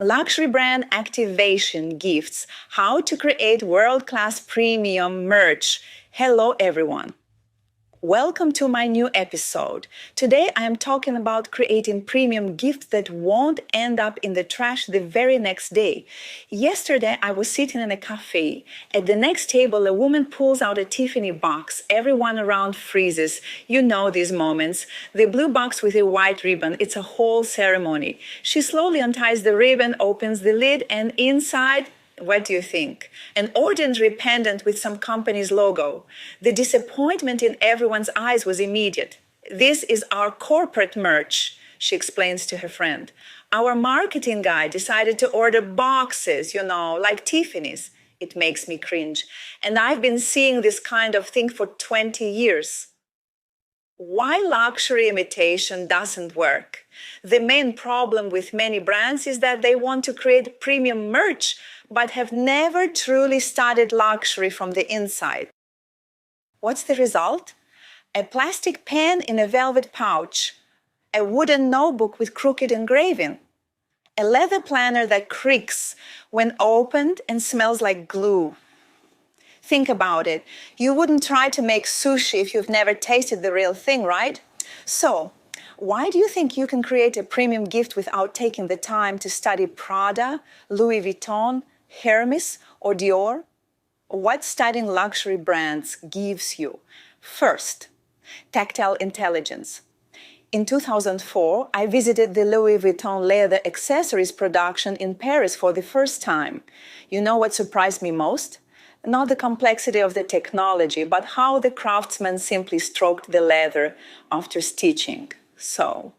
Luxury brand activation gifts, how to create world-class premium merch. Hello, everyone. Welcome to my new episode. Today I am talking about creating premium gifts that won't end up in the trash the very next day. Yesterday I was sitting in a cafe. At the next table, a woman pulls out a Tiffany box. Everyone around freezes. You know these moments. The blue box with a white ribbon. It's a whole ceremony. She slowly unties the ribbon, opens the lid, and inside, what do you think? An ordinary pendant with some company's logo. The disappointment in everyone's eyes was immediate. This is our corporate merch, she explains to her friend. Our marketing guy decided to order boxes, like Tiffany's. It makes me cringe. And I've been seeing this kind of thing for 20 years. Why luxury imitation doesn't work? The main problem with many brands is that they want to create premium merch, but have never truly studied luxury from the inside. What's the result? A plastic pen in a velvet pouch, a wooden notebook with crooked engraving, a leather planner that creaks when opened and smells like glue. Think about it. You wouldn't try to make sushi if you've never tasted the real thing, right? So, why do you think you can create a premium gift without taking the time to study Prada, Louis Vuitton, Hermes, or Dior? What studying luxury brands gives you? First, tactile intelligence. In 2004, I visited the Louis Vuitton leather accessories production in Paris for the first time. You know what surprised me most? Not the complexity of the technology, but how the craftsman simply stroked the leather after stitching. So,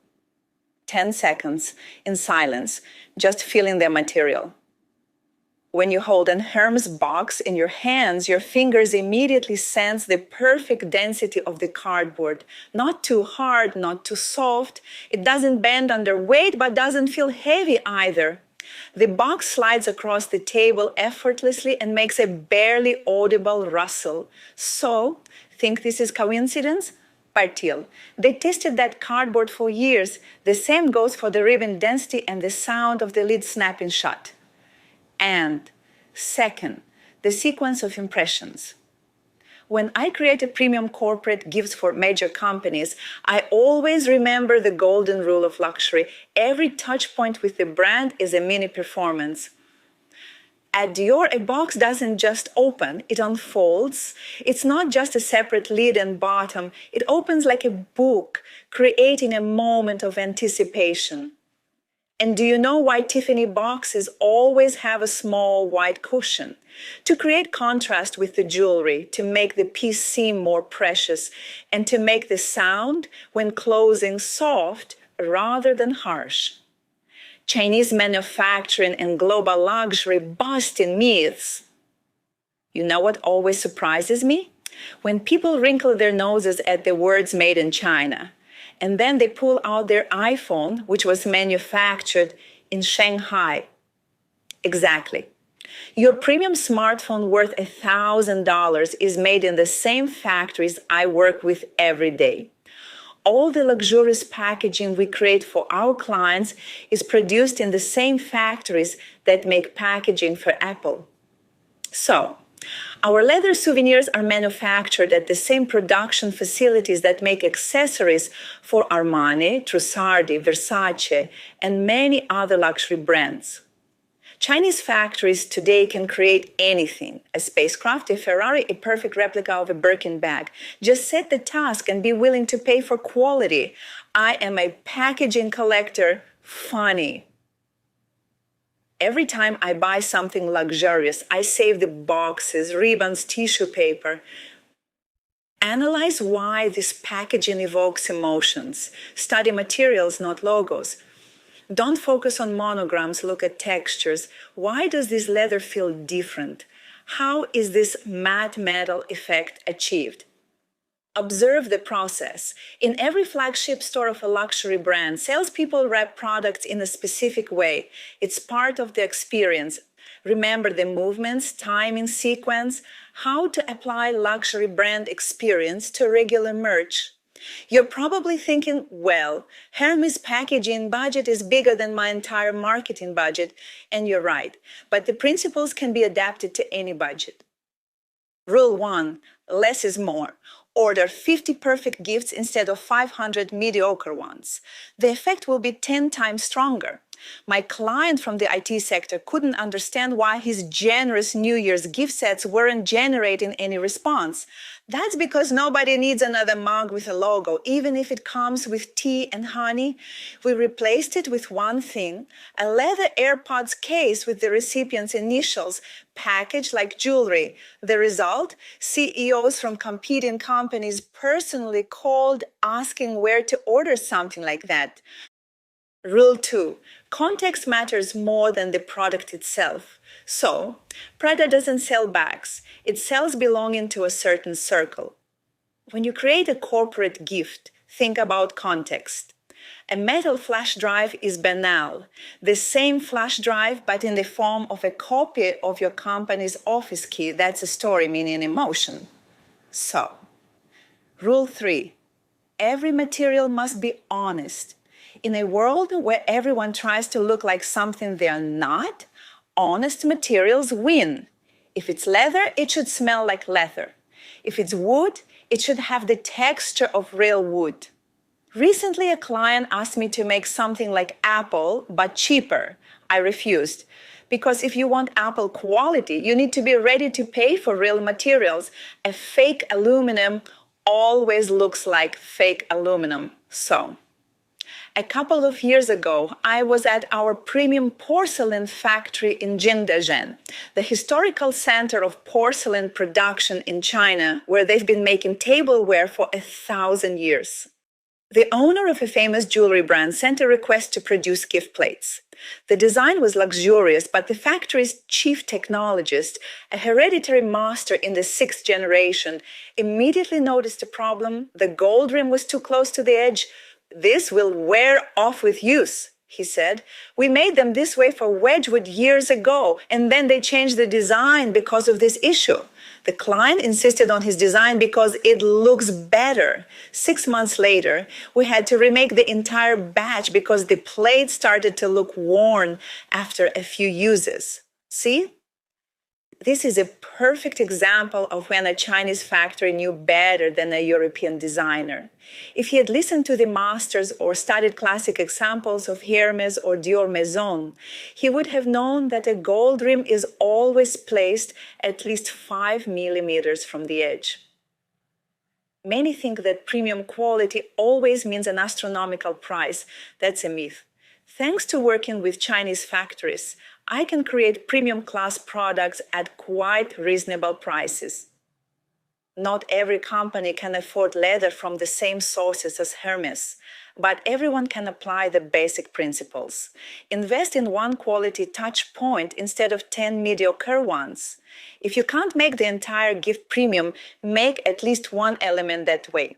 10 seconds in silence, just feeling the material. When you hold an Hermes box in your hands, your fingers immediately sense the perfect density of the cardboard. Not too hard, not too soft. It doesn't bend under weight, but doesn't feel heavy either. The box slides across the table effortlessly and makes a barely audible rustle. So, think this is coincidence? Partil. They tested that cardboard for years. The same goes for the ribbon density and the sound of the lid snapping shut. And second, the sequence of impressions. When I create a premium corporate gifts for major companies, I always remember the golden rule of luxury. Every touch point with the brand is a mini performance. At Dior, a box doesn't just open, it unfolds. It's not just a separate lid and bottom. It opens like a book, creating a moment of anticipation. And do you know why Tiffany boxes always have a small white cushion? To create contrast with the jewelry, to make the piece seem more precious, and to make the sound when closing soft rather than harsh. Chinese manufacturing and global luxury busting myths. You know what always surprises me? When people wrinkle their noses at the words made in China. And then they pull out their iPhone, which was manufactured in Shanghai. Exactly. Your premium smartphone worth $1,000 is made in the same factories I work with every day. All the luxurious packaging we create for our clients is produced in the same factories that make packaging for Apple. So, our leather souvenirs are manufactured at the same production facilities that make accessories for Armani, Trussardi, Versace, and many other luxury brands. Chinese factories today can create anything: a spacecraft, a Ferrari, a perfect replica of a Birkin bag. Just set the task and be willing to pay for quality. I am a packaging collector. Funny. Every time I buy something luxurious, I save the boxes, ribbons, tissue paper. Analyze why this packaging evokes emotions. Study materials, not logos. Don't focus on monograms, look at textures. Why does this leather feel different? How is this matte metal effect achieved? Observe the process. In every flagship store of a luxury brand, salespeople wrap products in a specific way. It's part of the experience. Remember the movements, timing, sequence, how to apply luxury brand experience to regular merch. You're probably thinking, well, Hermes' packaging budget is bigger than my entire marketing budget, and you're right, but the principles can be adapted to any budget. Rule 1, less is more. Order 50 perfect gifts instead of 500 mediocre ones. The effect will be 10 times stronger. My client from the IT sector couldn't understand why his generous New Year's gift sets weren't generating any response. That's because nobody needs another mug with a logo, even if it comes with tea and honey. We replaced it with one thing, a leather AirPods case with the recipient's initials, packaged like jewelry. The result? CEOs from competing companies personally called asking where to order something like that. Rule 2. Context matters more than the product itself. So, Prada doesn't sell bags. It sells belonging to a certain circle. When you create a corporate gift, think about context. A metal flash drive is banal. The same flash drive, but in the form of a copy of your company's office key. That's a story, meaning emotion. So, Rule 3. Every material must be honest. In a world where everyone tries to look like something they are not, honest materials win. If it's leather, it should smell like leather. If it's wood, it should have the texture of real wood. Recently, a client asked me to make something like Apple, but cheaper. I refused. Because if you want Apple quality, you need to be ready to pay for real materials. A fake aluminum always looks like fake aluminum. So, a couple of years ago, I was at our premium porcelain factory in Jingdezhen, the historical center of porcelain production in China, where they've been making tableware for 1,000 years. The owner of a famous jewelry brand sent a request to produce gift plates. The design was luxurious, but the factory's chief technologist, a hereditary master in the 6th generation, immediately noticed a problem. The gold rim was too close to the edge. This will wear off with use, he said. We made them this way for Wedgwood years ago, and then they changed the design because of this issue. The client insisted on his design because it looks better. 6 months later, we had to remake the entire batch because the plate started to look worn after a few uses. See? This is a perfect example of when a Chinese factory knew better than a European designer. If he had listened to the masters or studied classic examples of Hermes or Dior Maison, he would have known that a gold rim is always placed at least 5 millimeters from the edge. Many think that premium quality always means an astronomical price. That's a myth. Thanks to working with Chinese factories, I can create premium class products at quite reasonable prices. Not every company can afford leather from the same sources as Hermes, but everyone can apply the basic principles. Invest in one quality touch point instead of 10 mediocre ones. If you can't make the entire gift premium, make at least one element that way.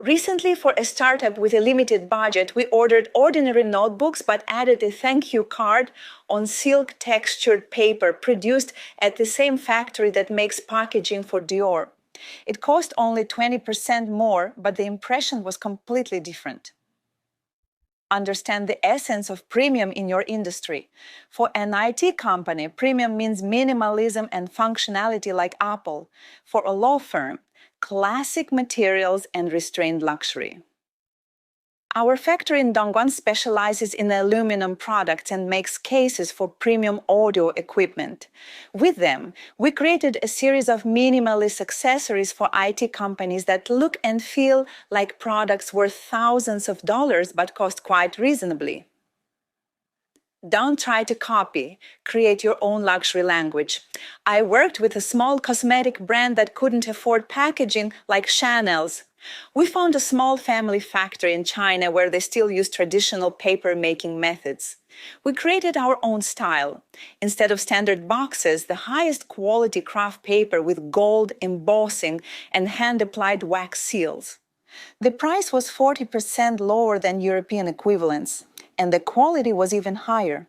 Recently, for a startup with a limited budget, we ordered ordinary notebooks but added a thank you card on silk textured paper produced at the same factory that makes packaging for Dior. It cost only 20% more, but the impression was completely different. Understand the essence of premium in your industry. For an IT company, premium means minimalism and functionality like Apple. For a law firm, classic materials and restrained luxury. Our factory in Dongguan specializes in aluminum products and makes cases for premium audio equipment. With them, we created a series of minimalist accessories for IT companies that look and feel like products worth thousands of dollars but cost quite reasonably. Don't try to copy, create your own luxury language. I worked with a small cosmetic brand that couldn't afford packaging like Chanel's. We found a small family factory in China where they still use traditional paper-making methods. We created our own style. Instead of standard boxes, the highest quality craft paper with gold embossing and hand-applied wax seals. The price was 40% lower than European equivalents, and the quality was even higher.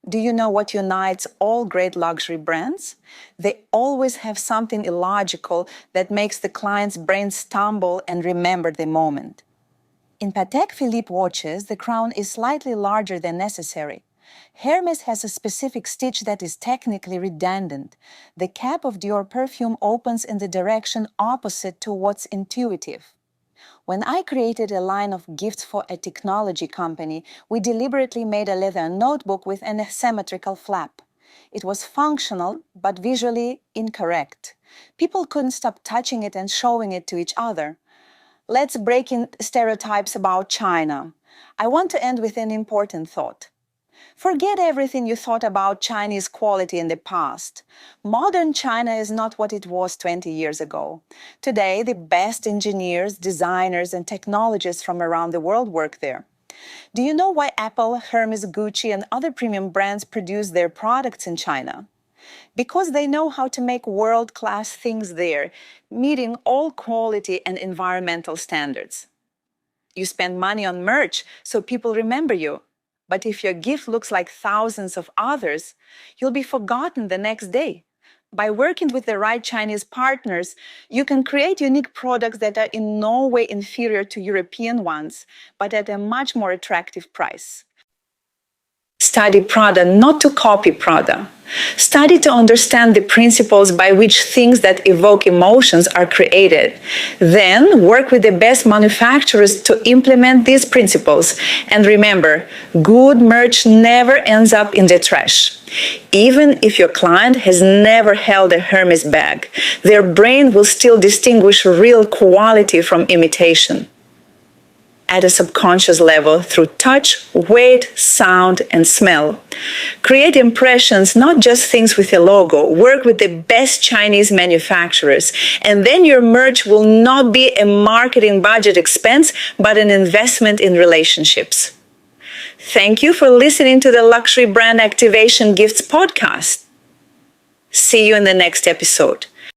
Do you know what unites all great luxury brands? They always have something illogical that makes the client's brain stumble and remember the moment. In Patek Philippe watches, the crown is slightly larger than necessary. Hermes has a specific stitch that is technically redundant. The cap of Dior perfume opens in the direction opposite to what's intuitive. When I created a line of gifts for a technology company, we deliberately made a leather notebook with an asymmetrical flap. It was functional, but visually incorrect. People couldn't stop touching it and showing it to each other. Let's break in stereotypes about China. I want to end with an important thought. Forget everything you thought about Chinese quality in the past. Modern China is not what it was 20 years ago. Today, the best engineers, designers, and technologists from around the world work there. Do you know why Apple, Hermes, Gucci, and other premium brands produce their products in China? Because they know how to make world-class things there, meeting all quality and environmental standards. You spend money on merch so people remember you. But if your gift looks like thousands of others, you'll be forgotten the next day. By working with the right Chinese partners, you can create unique products that are in no way inferior to European ones, but at a much more attractive price. Study Prada not to copy Prada. Study to understand the principles by which things that evoke emotions are created. Then work with the best manufacturers to implement these principles. And remember, good merch never ends up in the trash. Even if your client has never held a Hermes bag, their brain will still distinguish real quality from imitation. At a subconscious level through touch, weight, sound, and smell. Create impressions, not just things with a logo. Work with the best Chinese manufacturers. And then your merch will not be a marketing budget expense, but an investment in relationships. Thank you for listening to the Luxury Brand Activation Gifts podcast. See you in the next episode.